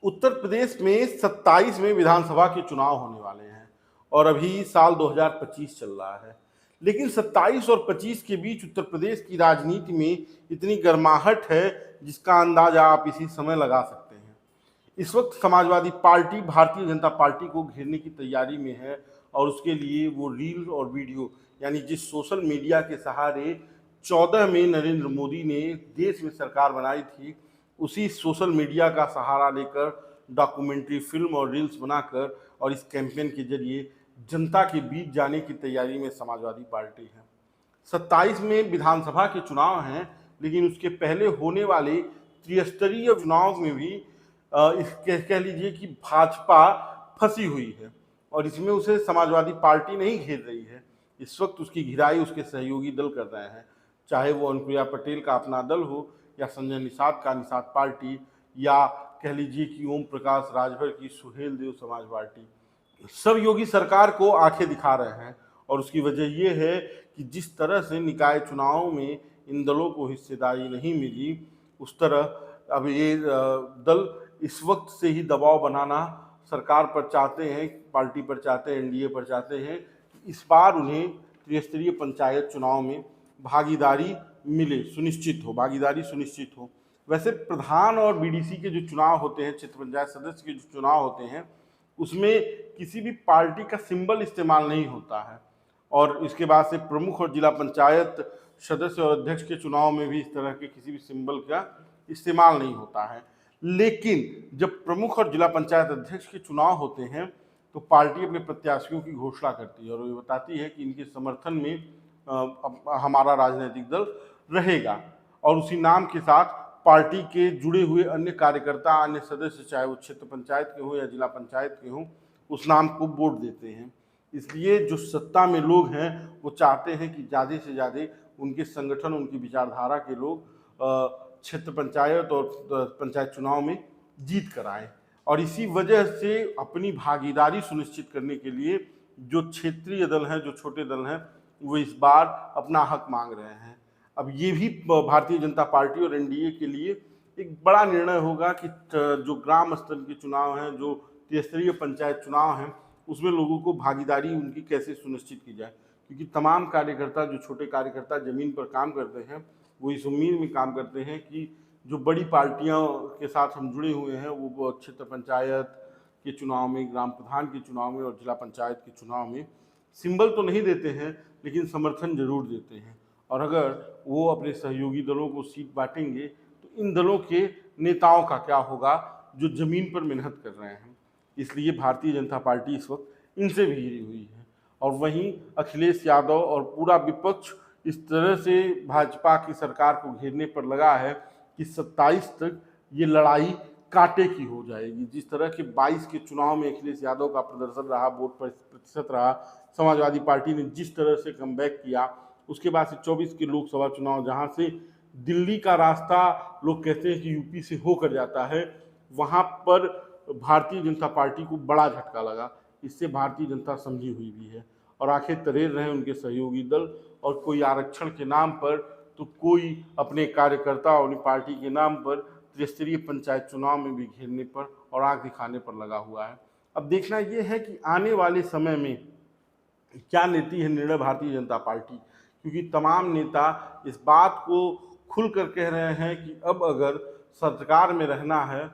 उत्तर प्रदेश में 27 में विधानसभा के चुनाव होने वाले हैं और अभी साल 2025 चल रहा है। लेकिन 27 और 25 के बीच उत्तर प्रदेश की राजनीति में इतनी गर्माहट है जिसका अंदाजा आप इसी समय लगा सकते हैं। इस वक्त समाजवादी पार्टी भारतीय जनता पार्टी को घेरने की तैयारी में है और उसके लिए वो रील और वीडियो यानी जिस सोशल मीडिया के सहारे 14 में नरेंद्र मोदी ने देश में सरकार बनाई थी, उसी सोशल मीडिया का सहारा लेकर डॉक्यूमेंट्री फिल्म और रील्स बनाकर और इस कैंपेन के जरिए जनता के बीच जाने की तैयारी में समाजवादी पार्टी है। 27 में विधानसभा के चुनाव हैं, लेकिन उसके पहले होने वाले त्रिस्तरीय चुनाव में भी कह लीजिए कि भाजपा फंसी हुई है और इसमें उसे समाजवादी पार्टी नहीं घेर रही है। इस वक्त उसकी घिराई उसके सहयोगी दल कर रहे हैं, चाहे वो अनुप्रिया पटेल का अपना दल हो या संजय निषाद का निषाद पार्टी या कह लीजिए कि ओम प्रकाश राजभर की सुहेल देव समाज पार्टी। सब योगी सरकार को आंखें दिखा रहे हैं और उसकी वजह ये है कि जिस तरह से निकाय चुनाव में इन दलों को हिस्सेदारी नहीं मिली, उस तरह अब ये दल इस वक्त से ही दबाव बनाना सरकार पर चाहते हैं, पार्टी पर चाहते हैं, एनडीए पर चाहते हैं कि इस बार उन्हें त्रिस्तरीय पंचायत चुनाव में भागीदारी मिले, भागीदारी सुनिश्चित हो। वैसे प्रधान और बीडीसी के जो चुनाव होते हैं, क्षेत्र पंचायत सदस्य के जो चुनाव होते हैं, उसमें किसी भी पार्टी का सिंबल इस्तेमाल नहीं होता है और इसके बाद से प्रमुख और जिला पंचायत सदस्य और अध्यक्ष के चुनाव में भी इस तरह के किसी भी सिंबल का इस्तेमाल नहीं होता है। लेकिन जब प्रमुख और जिला पंचायत अध्यक्ष के चुनाव होते हैं तो पार्टी अपने प्रत्याशियों की घोषणा करती है और ये बताती है कि इनके समर्थन में हमारा राजनीतिक दल रहेगा और उसी नाम के साथ पार्टी के जुड़े हुए अन्य कार्यकर्ता, अन्य सदस्य, चाहे वो क्षेत्र पंचायत के हों या जिला पंचायत के हों, उस नाम को वोट देते हैं। इसलिए जो सत्ता में लोग हैं वो चाहते हैं कि ज़्यादा से ज़्यादा उनके संगठन, उनकी विचारधारा के लोग क्षेत्र पंचायत और पंचायत चुनाव में जीत कर आए और इसी वजह से अपनी भागीदारी सुनिश्चित करने के लिए जो क्षेत्रीय दल हैं, जो छोटे दल हैं, वो इस बार अपना हक मांग रहे हैं। अब ये भी भारतीय जनता पार्टी और एनडीए के लिए एक बड़ा निर्णय होगा कि जो ग्राम स्तर के चुनाव हैं, जो त्रिस्तरीय पंचायत चुनाव हैं, उसमें लोगों को भागीदारी उनकी कैसे सुनिश्चित की जाए, क्योंकि तमाम कार्यकर्ता, जो छोटे कार्यकर्ता ज़मीन पर काम करते हैं, वो इस उम्मीद में काम करते हैं कि जो बड़ी पार्टियों के साथ हम जुड़े हुए हैं वो क्षेत्र पंचायत के चुनाव में, ग्राम प्रधान के चुनाव में और जिला पंचायत के चुनाव में सिंबल तो नहीं देते हैं लेकिन समर्थन जरूर देते हैं और अगर वो अपने सहयोगी दलों को सीट बांटेंगे तो इन दलों के नेताओं का क्या होगा जो ज़मीन पर मेहनत कर रहे हैं। इसलिए भारतीय जनता पार्टी इस वक्त इनसे भी घिरी हुई है और वहीं अखिलेश यादव और पूरा विपक्ष इस तरह से भाजपा की सरकार को घेरने पर लगा है कि 27 तक ये लड़ाई कांटे की हो जाएगी। जिस तरह के 22 के चुनाव में अखिलेश यादव का प्रदर्शन रहा, वोट प्रतिशत रहा, समाजवादी पार्टी ने जिस तरह से कमबैक किया, उसके बाद से 24 के लोकसभा चुनाव, जहां से दिल्ली का रास्ता लोग कहते हैं कि यूपी से होकर जाता है, वहां पर भारतीय जनता पार्टी को बड़ा झटका लगा। इससे भारतीय जनता समझी हुई भी है और आंखें तरेर रहे हैं उनके सहयोगी दल और कोई आरक्षण के नाम पर तो कोई अपने कार्यकर्ता और अपनी पार्टी के नाम पर त्रिस्तरीय पंचायत चुनाव में भी घेरने पर और आंख दिखाने पर लगा हुआ है। अब देखना यह है कि आने वाले समय में क्या लेती है निर्णय भारतीय जनता पार्टी, क्योंकि तमाम नेता इस बात को खुलकर कह रहे हैं कि अब अगर सरकार में रहना है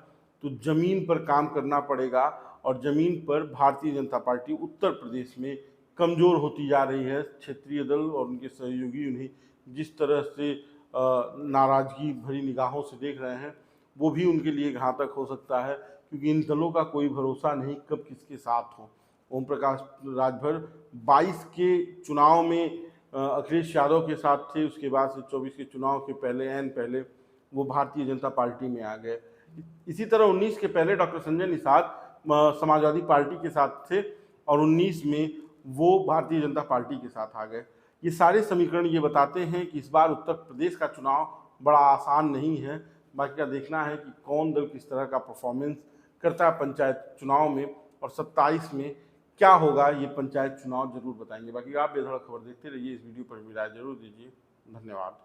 तो ज़मीन पर काम करना पड़ेगा और ज़मीन पर भारतीय जनता पार्टी उत्तर प्रदेश में कमज़ोर होती जा रही है। क्षेत्रीय दल और उनके सहयोगी उन्हें जिस तरह से नाराज़गी भरी निगाहों से देख रहे हैं वो भी उनके लिए घातक हो सकता है, क्योंकि इन दलों का कोई भरोसा नहीं कब किसके साथ हो। ओम प्रकाश राजभर 22 के चुनाव में अखिलेश यादव के साथ थे, उसके बाद से 24 के चुनाव के पहले वो भारतीय जनता पार्टी में आ गए। इसी तरह 19 के पहले डॉक्टर संजय निषाद समाजवादी पार्टी के साथ थे और 19 में वो भारतीय जनता पार्टी के साथ आ गए। ये सारे समीकरण ये बताते हैं कि इस बार उत्तर प्रदेश का चुनाव बड़ा आसान नहीं है। बाकी का देखना है कि कौन दल किस तरह का परफॉर्मेंस करता है पंचायत चुनाव में और 27 में क्या होगा, ये पंचायत चुनाव जरूर बताएंगे। बाकी आप बेधड़क खबर देखते रहिए, इस वीडियो पर भी राय जरूर दीजिए। धन्यवाद।